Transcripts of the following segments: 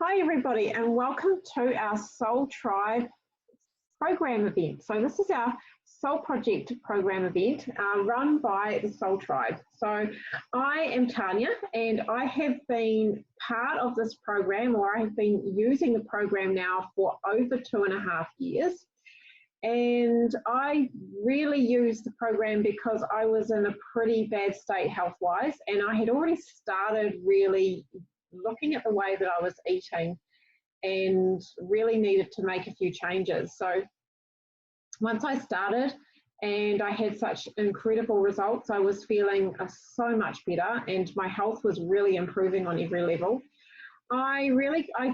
Hi everybody and welcome to our Soul Tribe program event. So this is our Soul Project program event run by the Soul Tribe. So I am Tanya and I have been part of this program, or I have been using the program now for over 2.5 years. And I really used the program because I was in a pretty bad state health-wise, and I had already started really looking at the way that I was eating and really needed to make a few changes. So once I started and I had such incredible results, I was feeling so much better and my health was really improving on every level. I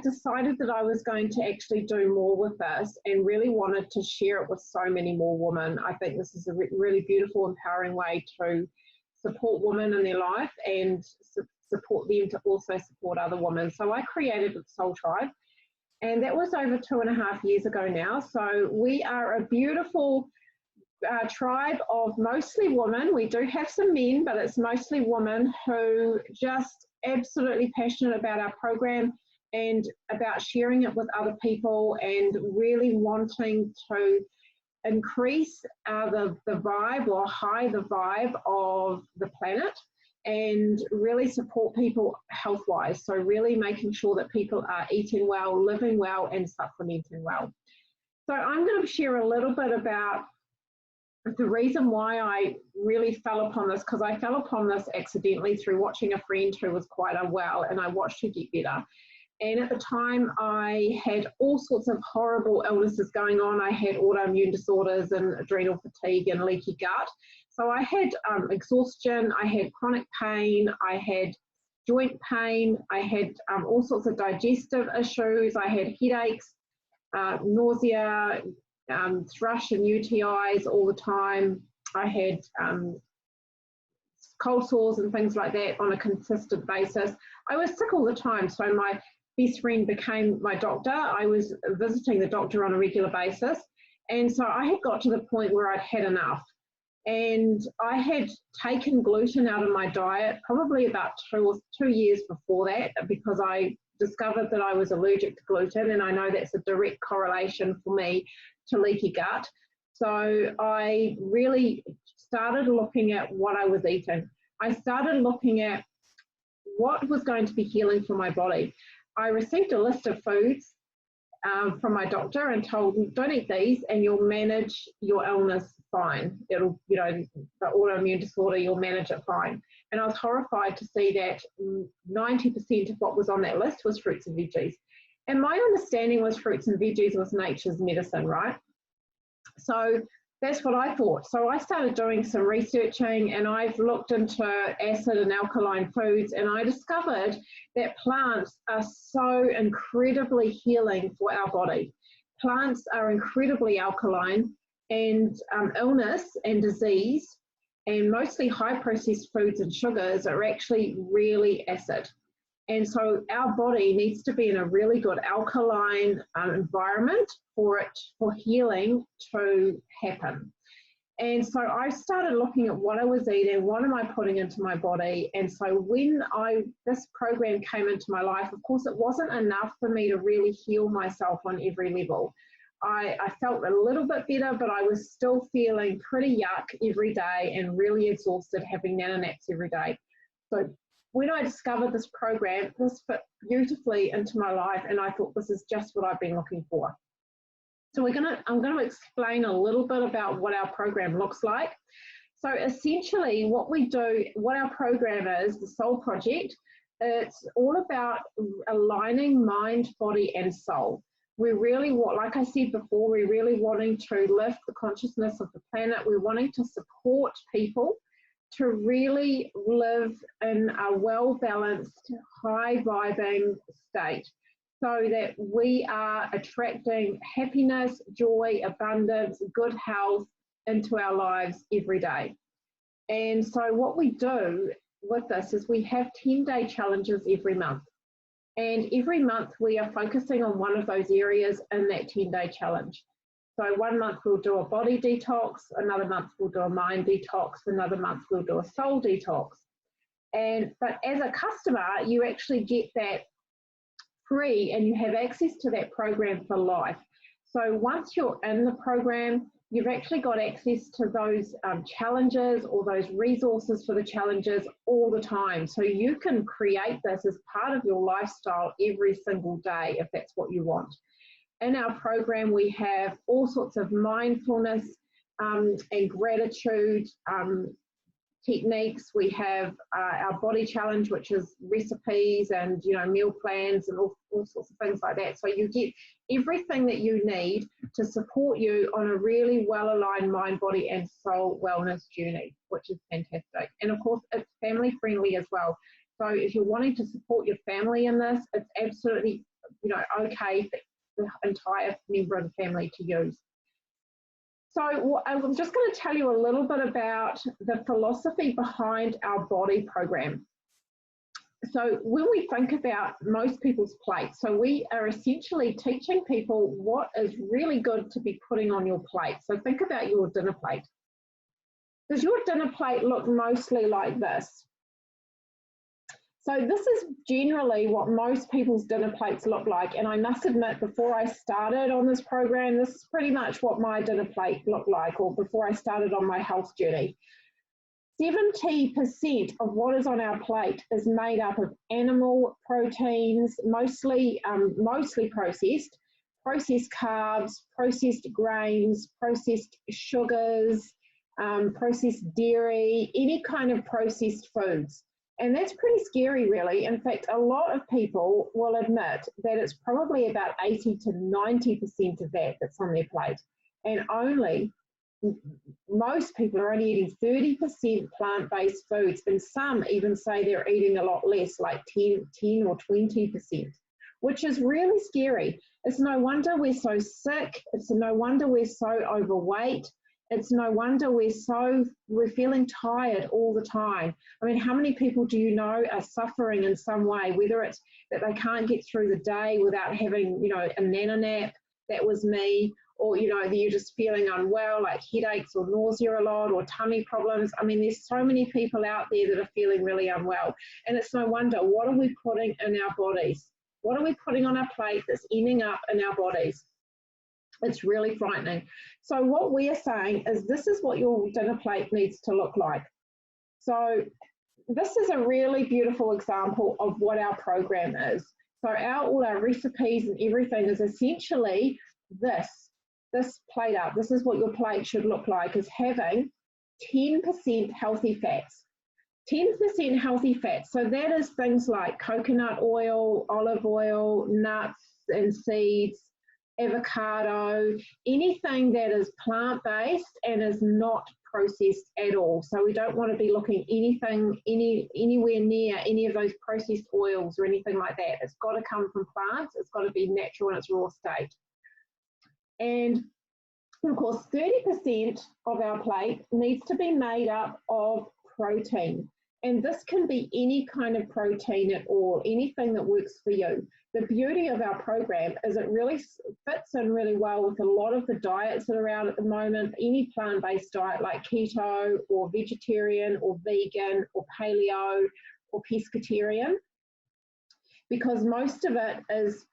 decided that I was going to actually do more with this and really wanted to share it with so many more women. I think this is a really beautiful, empowering way to support women in their life and support them to also support other women. So I created the Soul Tribe, and that was over 2.5 years ago now. So we are a beautiful tribe of mostly women. We do have some men, but it's mostly women who just absolutely passionate about our program and about sharing it with other people and really wanting to increase the vibe or high the vibe of the planet and really support people health-wise. So really making sure that people are eating well, living well, and supplementing well. So I'm going to share a little bit about the reason why I really fell upon this, because I fell upon this accidentally through watching a friend who was quite unwell, and I watched her get better. And at the time, I had all sorts of horrible illnesses going on. I had autoimmune disorders and adrenal fatigue and leaky gut. So I had exhaustion, I had chronic pain, I had joint pain, I had all sorts of digestive issues, I had headaches, nausea, thrush and UTIs all the time. I had cold sores and things like that on a consistent basis. I was sick all the time, so my best friend became my doctor. I was visiting the doctor on a regular basis, and so I had got to the point where I'd had enough. And I had taken gluten out of my diet probably about 2 years before that, because I discovered that I was allergic to gluten, and I know that's a direct correlation for me to leaky gut. So I really started looking at what I was eating. I started looking at what was going to be healing for my body. I received a list of foods from my doctor and told me, don't eat these and you'll manage your illness fine. It'll, the autoimmune disorder, you'll manage it fine. And I was horrified to see that 90% of what was on that list was fruits and veggies. And my understanding was fruits and veggies was nature's medicine, right? So that's what I thought. So I started doing some researching, and I've looked into acid and alkaline foods, and I discovered that plants are so incredibly healing for our body. Plants are incredibly alkaline, and illness and disease and mostly high processed foods and sugars are actually really acid. And so our body needs to be in a really good alkaline environment for healing to happen. And so I started looking at what I was eating, what am I putting into my body. And so when this program came into my life, of course, it wasn't enough for me to really heal myself on every level. I felt a little bit better, but I was still feeling pretty yuck every day and really exhausted, having nana naps every day. So when I discovered this program, this fit beautifully into my life, and I thought this is just what I've been looking for. So I'm going to explain a little bit about what our program looks like. So essentially what we do, what our program is, the Soul Project, it's all about aligning mind, body and soul. We're really, like I said before, we're really wanting to lift the consciousness of the planet. We're wanting to support people to really live in a well-balanced, high-vibing state, so that we are attracting happiness, joy, abundance, good health into our lives every day. And so what we do with this is we have 10-day challenges every month. And every month we are focusing on one of those areas in that 10-day challenge. So one month we'll do a body detox, another month we'll do a mind detox, another month we'll do a soul detox. But as a customer, you actually get that free, and you have access to that program for life. So once you're in the program, you've actually got access to those challenges or those resources for the challenges all the time. So you can create this as part of your lifestyle every single day if that's what you want. In our program, we have all sorts of mindfulness and gratitude techniques. We have our body challenge, which is recipes and meal plans and all sorts of things like that. So you get everything that you need to support you on a really well-aligned mind, body and soul wellness journey, which is fantastic. And of course, it's family friendly as well. So if you're wanting to support your family in this, it's absolutely okay for the entire member of the family to use. So I'm just going to tell you a little bit about the philosophy behind our body program. So when we think about most people's plates, so we are essentially teaching people what is really good to be putting on your plate. So think about your dinner plate. Does your dinner plate look mostly like this? So this is generally what most people's dinner plates look like. And I must admit, before I started on this program, this is pretty much what my dinner plate looked like, or before I started on my health journey. 70% of what is on our plate is made up of animal proteins, mostly processed carbs, processed grains, processed sugars, processed dairy, any kind of processed foods. And that's pretty scary, really. In fact, a lot of people will admit that it's probably about 80 to 90% of that that's on their plate. And most people are only eating 30% plant-based foods, and some even say they're eating a lot less, like 10 or 20%, which is really scary. It's no wonder we're so sick. It's no wonder we're so overweight. It's no wonder we're feeling tired all the time. I mean, how many people do you know are suffering in some way, whether it's that they can't get through the day without having, a nana nap? That was me. Or, that you're just feeling unwell, like headaches or nausea a lot, or tummy problems. I mean, there's so many people out there that are feeling really unwell. And it's no wonder. What are we putting in our bodies? What are we putting on our plate that's ending up in our bodies? It's really frightening. So what we are saying is this is what your dinner plate needs to look like. So this is a really beautiful example of what our program is. So all our recipes and everything is essentially this plate up. This is what your plate should look like, is having 10% healthy fats. 10% healthy fats. So that is things like coconut oil, olive oil, nuts and seeds, avocado, anything that is plant-based and is not processed at all. So we don't want to be looking anywhere near any of those processed oils or anything like that. It's got to come from plants. It's got to be natural in its raw state. And of course, 30% of our plate needs to be made up of protein. And this can be any kind of protein at all, anything that works for you. The beauty of our program is it really fits in really well with a lot of the diets that are out at the moment, any plant-based diet like keto or vegetarian or vegan or paleo or pescatarian, because most of it is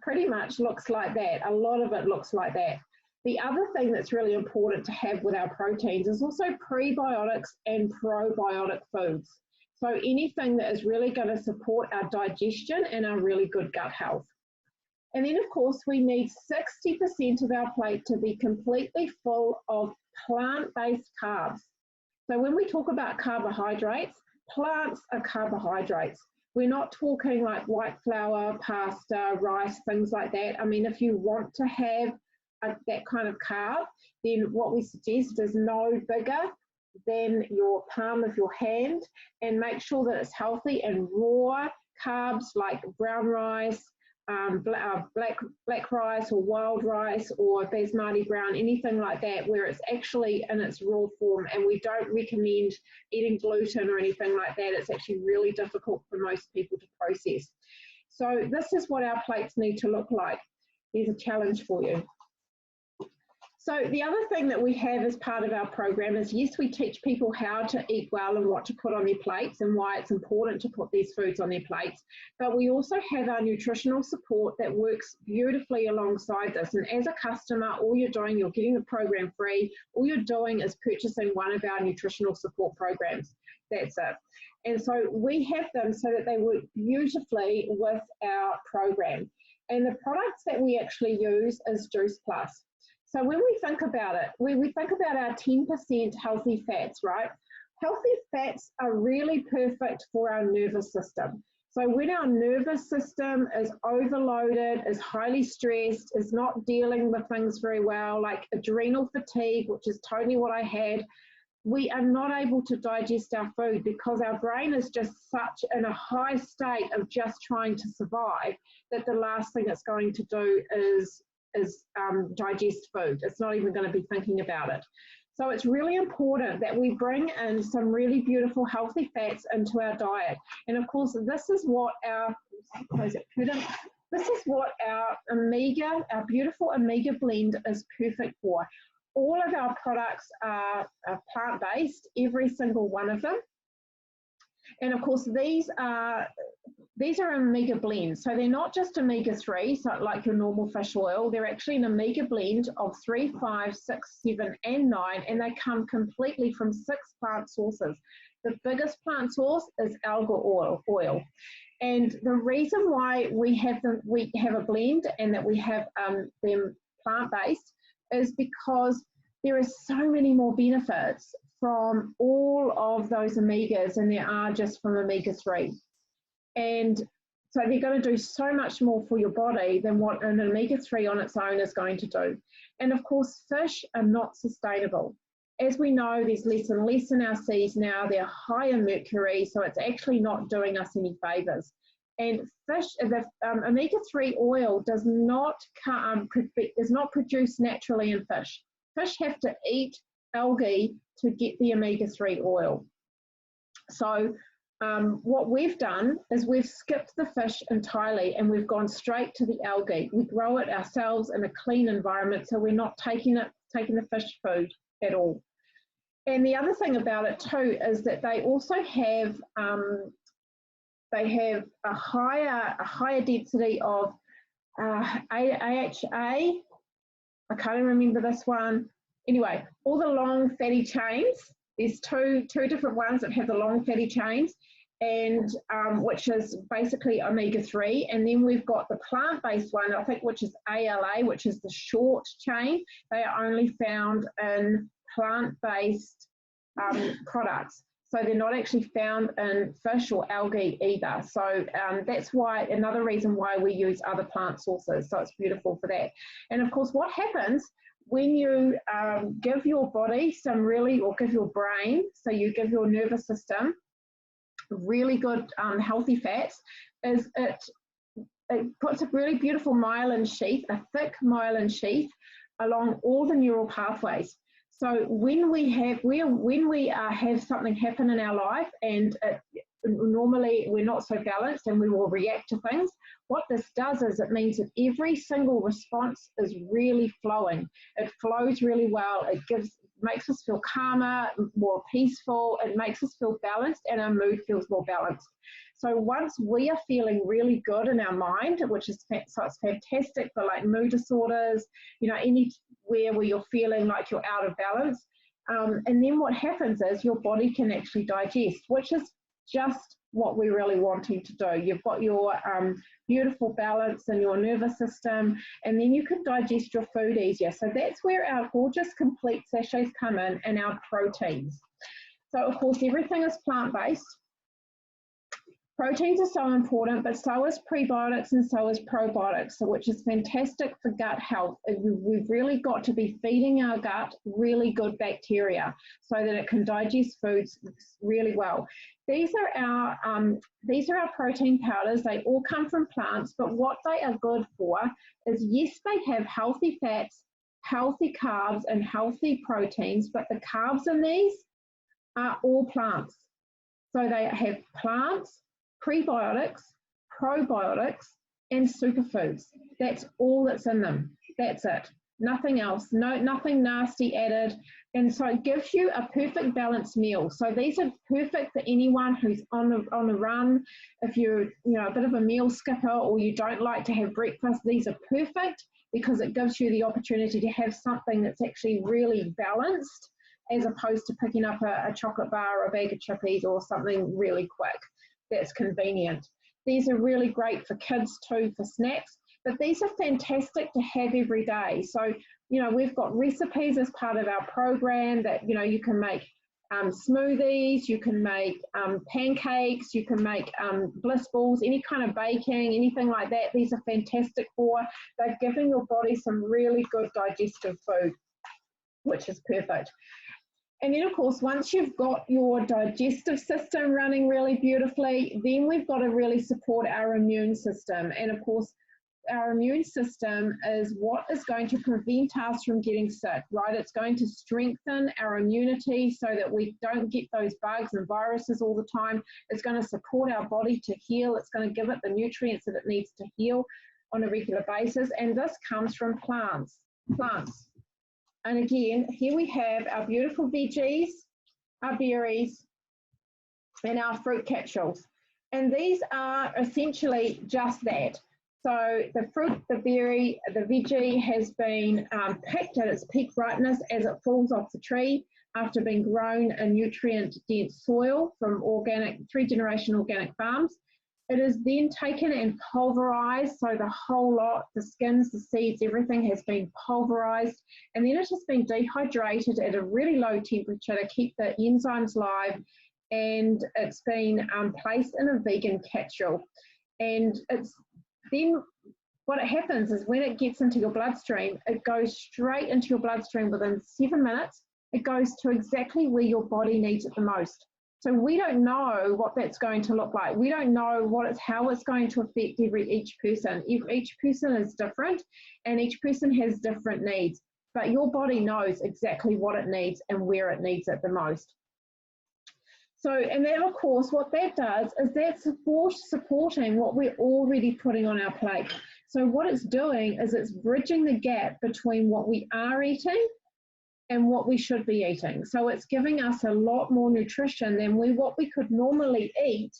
pretty much looks like that. A lot of it looks like that. The other thing that's really important to have with our proteins is also prebiotics and probiotic foods. So anything that is really going to support our digestion and our really good gut health. And then, of course, we need 60% of our plate to be completely full of plant-based carbs. So when we talk about carbohydrates, plants are carbohydrates. We're not talking like white flour, pasta, rice, things like that. I mean, if you want to have that kind of carb, then what we suggest is no bigger than your palm of your hand, and make sure that it's healthy and raw carbs like brown rice, black rice or wild rice or basmati brown, anything like that, where it's actually in its raw form. And we don't recommend eating gluten or anything like that. It's actually really difficult for most people to process. So this is what our plates need to look like. There's a challenge for you. So the other thing that we have as part of our program is, yes, we teach people how to eat well and what to put on their plates and why it's important to put these foods on their plates. But we also have our nutritional support that works beautifully alongside this. And as a customer, all you're doing, you're getting the program free. All you're doing is purchasing one of our nutritional support programs. That's it. And so we have them so that they work beautifully with our program. And the products that we actually use is Juice Plus. So when we think about it, we think about our 10% healthy fats, right? Healthy fats are really perfect for our nervous system. So when our nervous system is overloaded, is highly stressed, is not dealing with things very well, like adrenal fatigue, which is totally what I had, we are not able to digest our food because our brain is just such in a high state of just trying to survive that the last thing it's going to do is digest food. It's not even going to be thinking about it. So it's really important that we bring in some really beautiful healthy fats into our diet. And of course, this is what our Omega, our beautiful Omega blend is perfect for. All of our products are plant-based, every single one of them. And of course, these are omega blends. So they're not just omega-3, so like your normal fish oil. They're actually an omega blend of 3, 5, 6, 7, and 9, and they come completely from 6 plant sources. The biggest plant source is algal oil. And the reason why we have a blend and that we have them plant-based is because there are so many more benefits from all of those omegas than there are just from omega-3. And so they're going to do so much more for your body than what an omega-3 on its own is going to do. And of course, fish are not sustainable. As we know, there's less and less in our seas now. They're high in mercury, so it's actually not doing us any favours. And fish, the omega-3 oil does not produced naturally in fish. Fish have to eat algae to get the omega-3 oil. So what we've done is we've skipped the fish entirely and we've gone straight to the algae. We grow it ourselves in a clean environment, so we're not taking the fish food at all. And the other thing about it too is that they also have a higher density of AHA. I can't remember this one. Anyway, all the long fatty chains. There's two different ones that have the long fatty chains, and which is basically omega-3. And then we've got the plant-based one, I think, which is ALA, which is the short chain. They are only found in plant-based products. So they're not actually found in fish or algae either. So that's why, another reason why we use other plant sources. So it's beautiful for that. And of course, what happens when you give your body or give your brain, so you give your nervous system really good healthy fats, is it puts a really beautiful myelin sheath, a thick myelin sheath along all the neural pathways. So when we have something happen in our life and normally we're not so balanced and we will react to things, what this does is it means that every single response is really flowing. It flows really well. It makes us feel calmer, more peaceful. It makes us feel balanced and our mood feels more balanced. So once we are feeling really good in our mind, so it's fantastic for like mood disorders, anywhere where you're feeling like you're out of balance. And then what happens is your body can actually digest, which is just what we're really wanting to do. You've got your beautiful balance in your nervous system, and then you can digest your food easier. So that's where our gorgeous complete sachets come in, and our proteins. So of course, everything is plant-based. Proteins are so important, but so is prebiotics and so is probiotics, which is fantastic for gut health. We've really got to be feeding our gut really good bacteria so that it can digest foods really well. These are our protein powders. They all come from plants, but what they are good for is, yes, they have healthy fats, healthy carbs, and healthy proteins, but the carbs in these are all plants. So they have plants, prebiotics, probiotics, and superfoods. That's all that's in them. That's it. nothing else, nothing nasty added. And so it gives you a perfect balanced meal. So these are perfect for anyone who's on a run. If you're, a bit of a meal skipper or you don't like to have breakfast, these are perfect because it gives you the opportunity to have something that's actually really balanced, as opposed to picking up a chocolate bar or a bag of chippies or something really quick that's convenient. These are really great for kids too, for snacks, but these are fantastic to have every day. So, we've got recipes as part of our program that, you can make smoothies, you can make pancakes, you can make bliss balls, any kind of baking, anything like that. These are fantastic for. They're giving your body some really good digestive food, which is perfect. And then, of course, once you've got your digestive system running really beautifully, then we've got to really support our immune system. And, of course, our immune system is what is going to prevent us from getting sick, right? It's going to strengthen our immunity so that we don't get those bugs and viruses all the time. It's going to support our body to heal. It's going to give it the nutrients that it needs to heal on a regular basis. And this comes from plants. And again, here we have our beautiful veggies, our berries, and our fruit capsules. And these are essentially just that. So the fruit, the berry, the veggie has been picked at its peak ripeness as it falls off the tree after being grown in nutrient-dense soil from 3-generation organic farms. It is then taken and pulverized, so the whole lot, the skins, the seeds, everything has been pulverized, and then it has been dehydrated at a really low temperature to keep the enzymes live, and it's been placed in a vegan capsule. And it's then what happens is when it gets into your bloodstream, it goes straight into your bloodstream within 7 minutes. It goes to exactly where your body needs it the most. So we don't know what that's going to look like. We don't know how it's going to affect each person. Each person is different and each person has different needs, but your body knows exactly what it needs and where it needs it the most. So, and then of course, what that does is that's supporting what we're already putting on our plate. So what it's doing is it's bridging the gap between what we are eating and what we should be eating. So it's giving us a lot more nutrition than what we could normally eat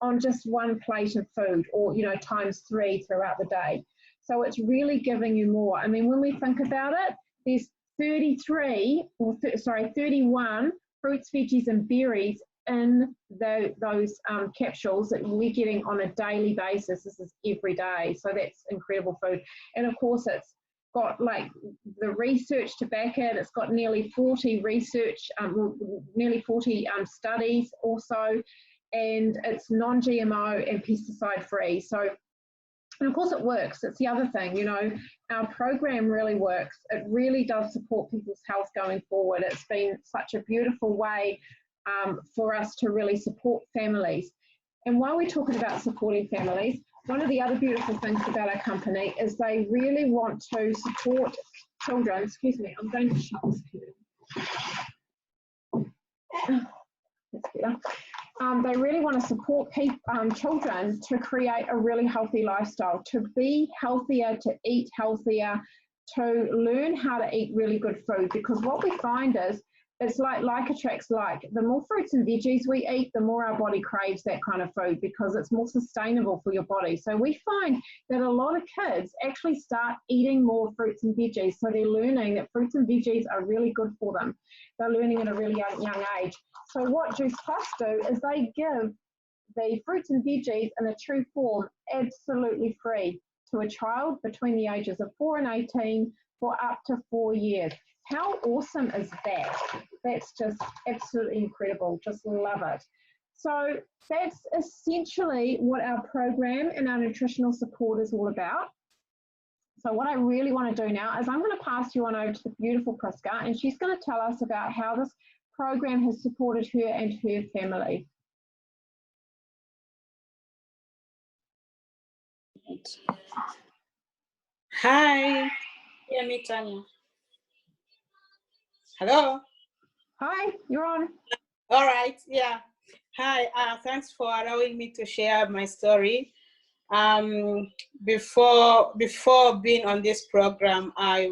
on just one plate of food, or times 3 throughout the day. So it's really giving you more. I mean, when we think about it, there's 31 fruits, veggies, and berries in those capsules that we're getting on a daily basis. This is every day, so that's incredible food. And of course, it's got like the research to back it. It's got nearly 40 studies also, and it's non-GMO and pesticide free. So, and of course it works. It's the other thing, our program really works. It really does support people's health going forward. It's been such a beautiful way for us to really support families. And while we're talking about supporting families, one of the other beautiful things about our company is they really want to support children. Excuse me, I'm going to shut this curtain. That's better. They really want to support children to create a really healthy lifestyle, to be healthier, to eat healthier, to learn how to eat really good food. Because what we find is, it's like attracts like. The more fruits and veggies we eat, the more our body craves that kind of food because it's more sustainable for your body. So we find that a lot of kids actually start eating more fruits and veggies. So they're learning that fruits and veggies are really good for them. They're learning at a really young age. So what Juice Plus do is they give the fruits and veggies in a true form absolutely free to a child between the ages of 4 and 18 for up to 4 years. How awesome is that? That's just absolutely incredible. Just love it. So that's essentially what our program and our nutritional support is all about. So what I really want to do now is I'm going to pass you on over to the beautiful Priska, and she's going to tell us about how this program has supported her and her family. Hi. Hear me, Tanya? Hello? Hi, you're on. All right, yeah. Hi, thanks for allowing me to share my story. Before being on this program, I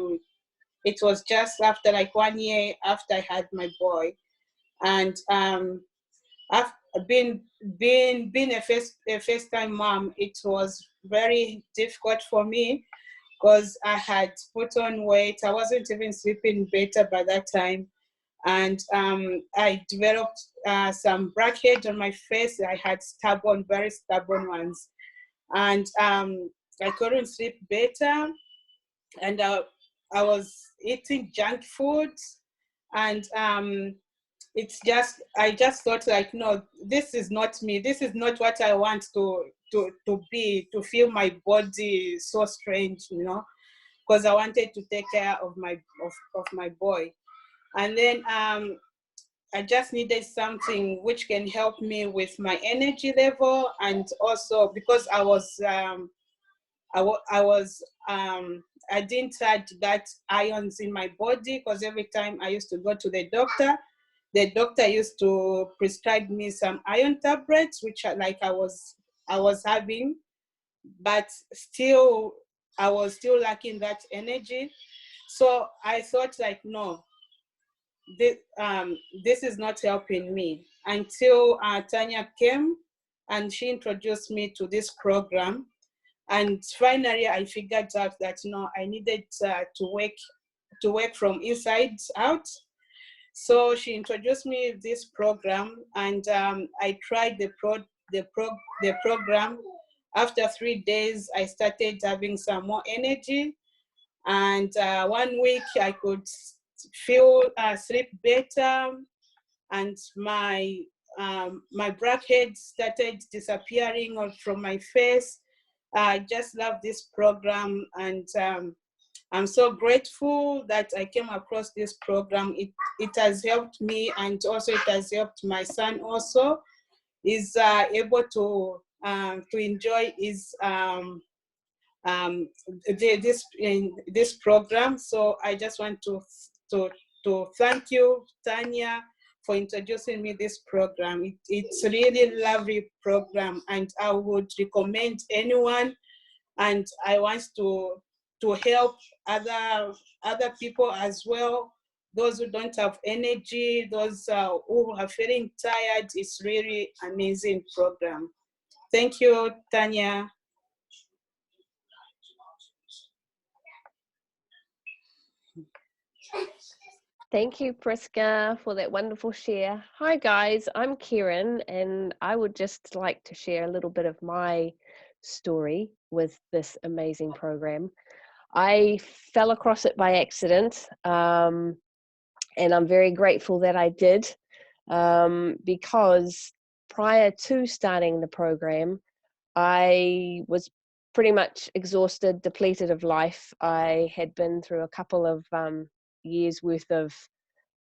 it was just after like 1 year after I had my boy. And I've being a first time mom, it was very difficult for me because I had put on weight. I wasn't even sleeping better by that time. And I developed some blackheads on my face. I had stubborn, very stubborn ones. And I couldn't sleep better. And I was eating junk food. And it's just, I just thought like, no, this is not me. This is not what I want to be, to feel my body so strange, you know, because I wanted to take care of my boy. And then I just needed something which can help me with my energy level, and also because I didn't had that ions in my body, because every time I used to go to the doctor used to prescribe me some iron tablets, which I was having, but still I was still lacking that energy. So I thought like, no, this is not helping me, until Tanya came and she introduced me to this program. And finally, I figured out that no, I needed to work from inside out. So she introduced me this program, and I tried the program. After 3 days, I started having some more energy, and 1 week I could feel sleep better, and my blackheads started disappearing from my face. I just love this program, and I'm so grateful that I came across this program. It has helped me, and also it has helped my son also. He's able to enjoy his this program. So I just want to thank you, Tanya, for introducing me this program. It's a really lovely program, and I would recommend anyone. And I want to help other people as well. Those who don't have energy, those who are feeling tired. It's really amazing program. Thank you, Tanya. Thank you, Priska, for that wonderful share. Hi, guys. I'm Kieran, and I would just like to share a little bit of my story with this amazing program. I fell across it by accident, and I'm very grateful that I did, because prior to starting the program, I was pretty much exhausted, depleted of life. I had been through a couple of years worth of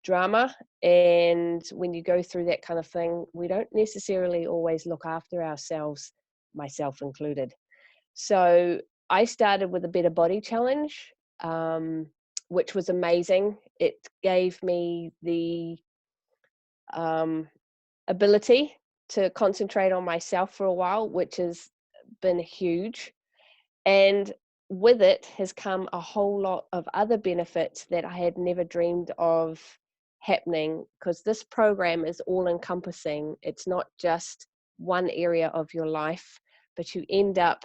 drama, and when you go through that kind of thing, we don't necessarily always look after ourselves, myself included. So I started with a Better Body Challenge, which was amazing. It gave me the ability to concentrate on myself for a while, which has been huge. And with it has come a whole lot of other benefits that I had never dreamed of happening, because this program is all encompassing. It's not just one area of your life, but you end up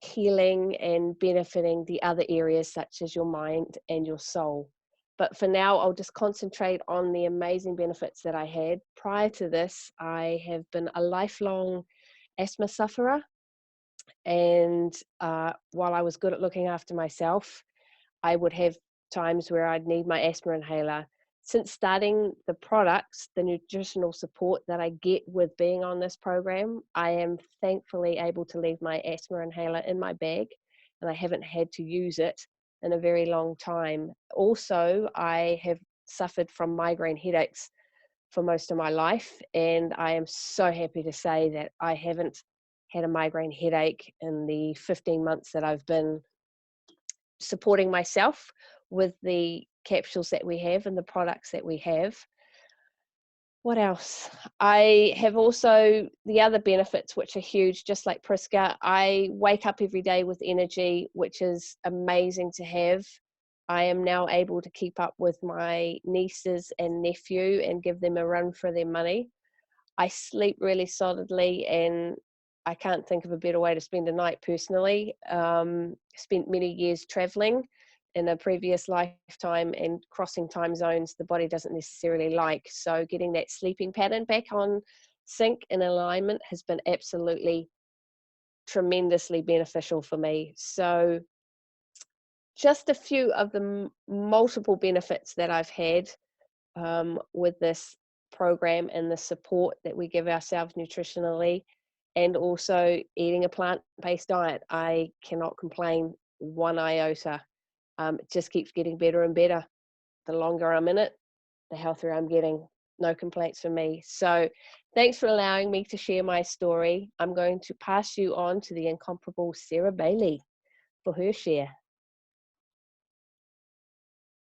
healing and benefiting the other areas, such as your mind and your soul. But for now, I'll just concentrate on the amazing benefits that I had. Prior to this, I have been a lifelong asthma sufferer. And while I was good at looking after myself, I would have times where I'd need my asthma inhaler. Since starting the products, the nutritional support that I get with being on this program, I am thankfully able to leave my asthma inhaler in my bag, and I haven't had to use it in a very long time. Also, I have suffered from migraine headaches for most of my life, and I am so happy to say that I haven't had a migraine headache in the 15 months that I've been supporting myself with the capsules that we have and the products that we have. What else? I have also the other benefits, which are huge, just like Priska. I wake up every day with energy, which is amazing to have. I am now able to keep up with my nieces and nephew and give them a run for their money. I sleep really solidly, and I can't think of a better way to spend a night personally. Spent many years traveling in a previous lifetime and crossing time zones the body doesn't necessarily like. So getting that sleeping pattern back on sync and alignment has been absolutely tremendously beneficial for me. So just a few of the multiple benefits that I've had with this program and the support that we give ourselves nutritionally, and also eating a plant-based diet. I cannot complain one iota. It just keeps getting better and better. The longer I'm in it, the healthier I'm getting. No complaints from me. So thanks for allowing me to share my story. I'm going to pass you on to the incomparable Sarah Bailey for her share.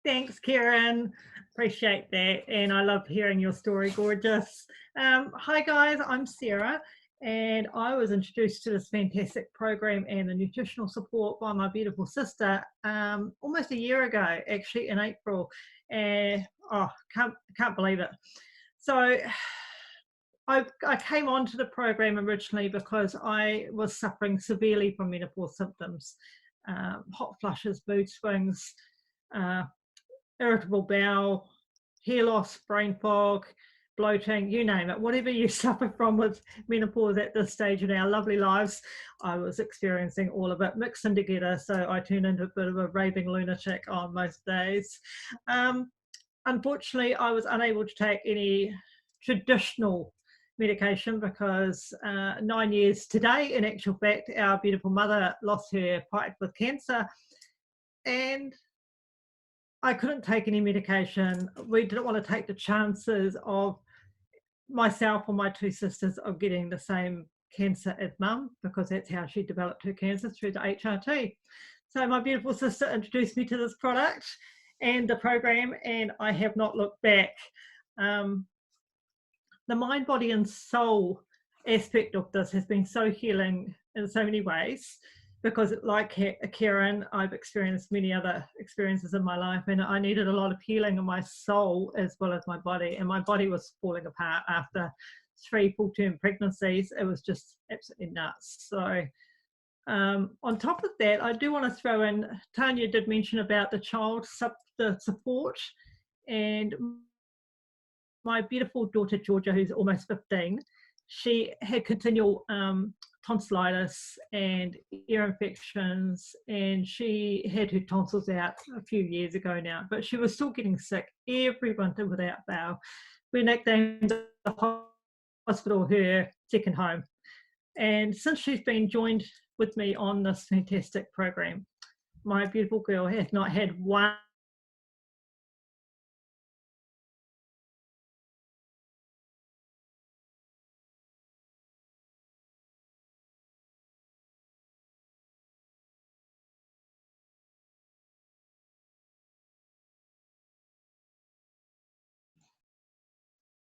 Thanks, Karen. Appreciate that. And I love hearing your story, gorgeous. Hi, guys. I'm Sarah, and I was introduced to this fantastic program and the nutritional support by my beautiful sister almost a year ago, actually in April. And can't believe it. So I came onto the program originally because I was suffering severely from menopause symptoms, hot flushes, mood swings, irritable bowel, hair loss, brain fog, bloating, you name it. Whatever you suffer from with menopause at this stage in our lovely lives, I was experiencing all of it mixed in together. So I turned into a bit of a raving lunatic on most days. Unfortunately, I was unable to take any traditional medication because 9 years today, in actual fact, our beautiful mother lost her fight with cancer, and I couldn't take any medication. We didn't want to take the chances of myself or my two sisters of getting the same cancer as mum, because that's how she developed her cancer, through the HRT. So my beautiful sister introduced me to this product and the program, and I have not looked back. The mind, body and soul aspect of this has been so healing in so many ways, because like Karen, I've experienced many other experiences in my life, and I needed a lot of healing in my soul as well as my body. And my body was falling apart after 3 full-term pregnancies. It was just absolutely nuts. So on top of that, I do want to throw in, Tanya did mention about the support, and my beautiful daughter Georgia, who's almost 15, she had continual tonsillitis and ear infections, and she had her tonsils out a few years ago now, but she was still getting sick every winter without fail. We nicknamed the hospital her second home. And since she's been joined with me on this fantastic program, my beautiful girl has not had one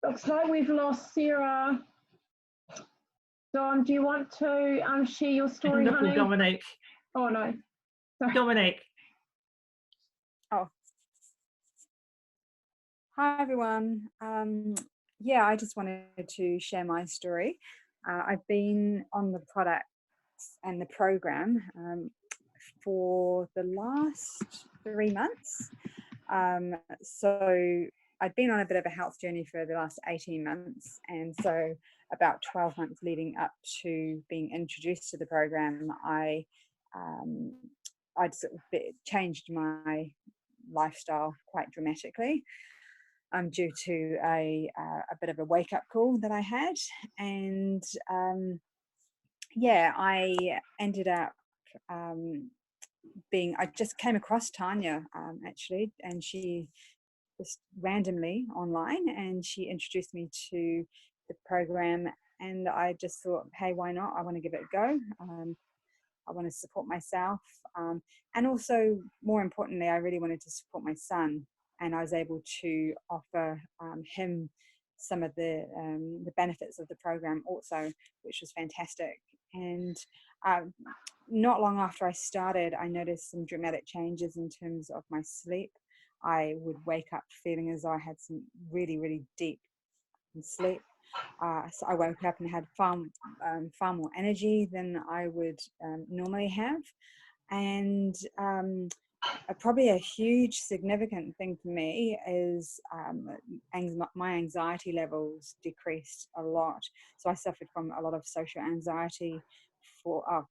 Looks like we've lost Sarah. Dawn, do you want to share your story, honey? Dominique. Oh, no. Sorry. Dominique. Oh. Hi, everyone. Yeah, I just wanted to share my story. I've been on the products and the program for the last 3 months. So I've been on a bit of a health journey for the last 18 months. And so about 12 months leading up to being introduced to the program, I'd sort of changed my lifestyle quite dramatically due to a bit of a wake-up call that I had. And yeah, I ended up I just came across Tanya actually, and she just randomly online, and she introduced me to the program, and I just thought, hey, why not? I want to give it a go. I want to support myself, and also more importantly, I really wanted to support my son, and I was able to offer him some of the benefits of the program also, which was fantastic. And not long after I started, I noticed some dramatic changes in terms of my sleep. I would wake up feeling as though I had some really, really deep sleep. So I woke up and had far more energy than I would normally have. And probably a huge significant thing for me is my anxiety levels decreased a lot. So I suffered from a lot of social anxiety for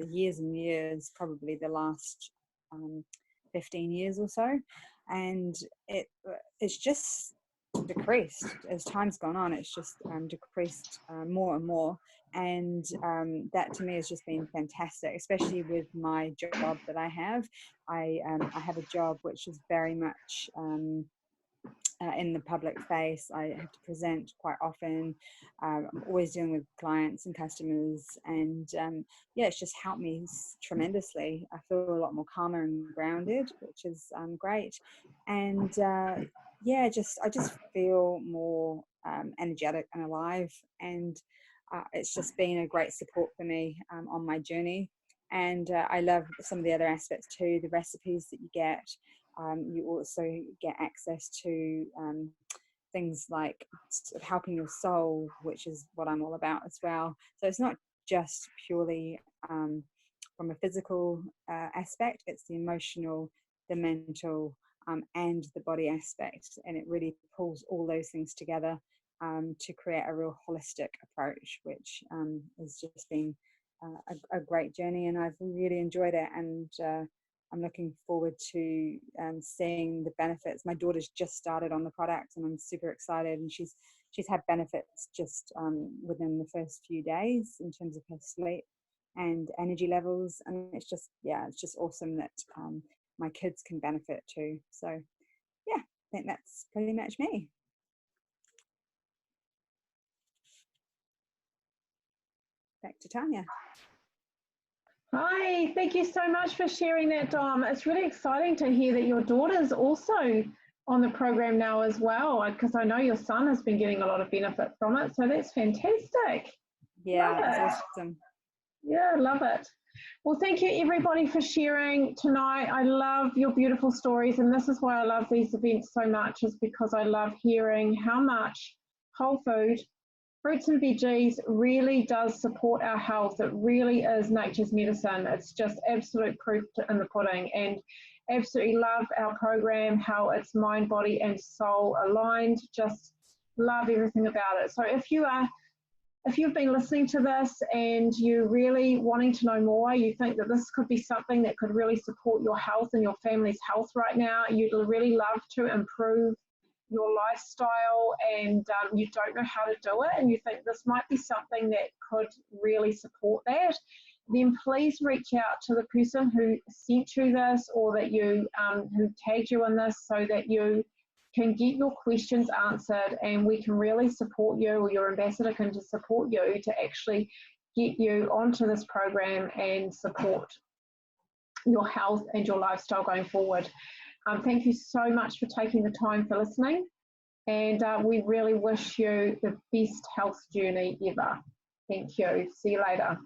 years and years, probably the last 15 years or so. And it's just decreased as time's gone on. It's just decreased more and more, and that to me has just been fantastic, especially with my job that I have. I have a job which is very much in the public face. I have to present quite often, always dealing with clients and customers, and yeah, it's just helped me tremendously. I feel a lot more calmer and grounded, which is great. And yeah, I just feel more energetic and alive, and it's just been a great support for me on my journey. And I love some of the other aspects too, the recipes that you get. You also get access to things like helping your soul, which is what I'm all about as well. So it's not just purely from a physical aspect, it's the emotional, the mental, and the body aspect. And it really pulls all those things together to create a real holistic approach, which has just been a great journey, and I've really enjoyed it. And I'm looking forward to seeing the benefits. My daughter's just started on the product, and I'm super excited. And she's had benefits just within the first few days in terms of her sleep and energy levels. And it's just awesome that my kids can benefit too. So yeah, I think that's pretty much me. Back to Tanya. Hi, thank you so much for sharing that, Dom. It's really exciting to hear that your daughter's also on the program now as well, because I know your son has been getting a lot of benefit from it. So that's fantastic. Yeah, it's awesome. Yeah, love it. Well, thank you everybody for sharing tonight. I love your beautiful stories, and this is why I love these events so much, is because I love hearing how much whole food, fruits and veggies really does support our health. It really is nature's medicine. It's just absolute proof in the pudding, and absolutely love our program, how it's mind, body and soul aligned. Just love everything about it. So if you've been listening to this and you're really wanting to know more, you think that this could be something that could really support your health and your family's health right now, you'd really love to improve your lifestyle, and you don't know how to do it, and you think this might be something that could really support that, then please reach out to the person who sent you this, or that you who tagged you in this, so that you can get your questions answered, and we can really support you, or your ambassador can just support you to actually get you onto this program and support your health and your lifestyle going forward. Thank you so much for taking the time for listening, and we really wish you the best health journey ever. Thank you. See you later.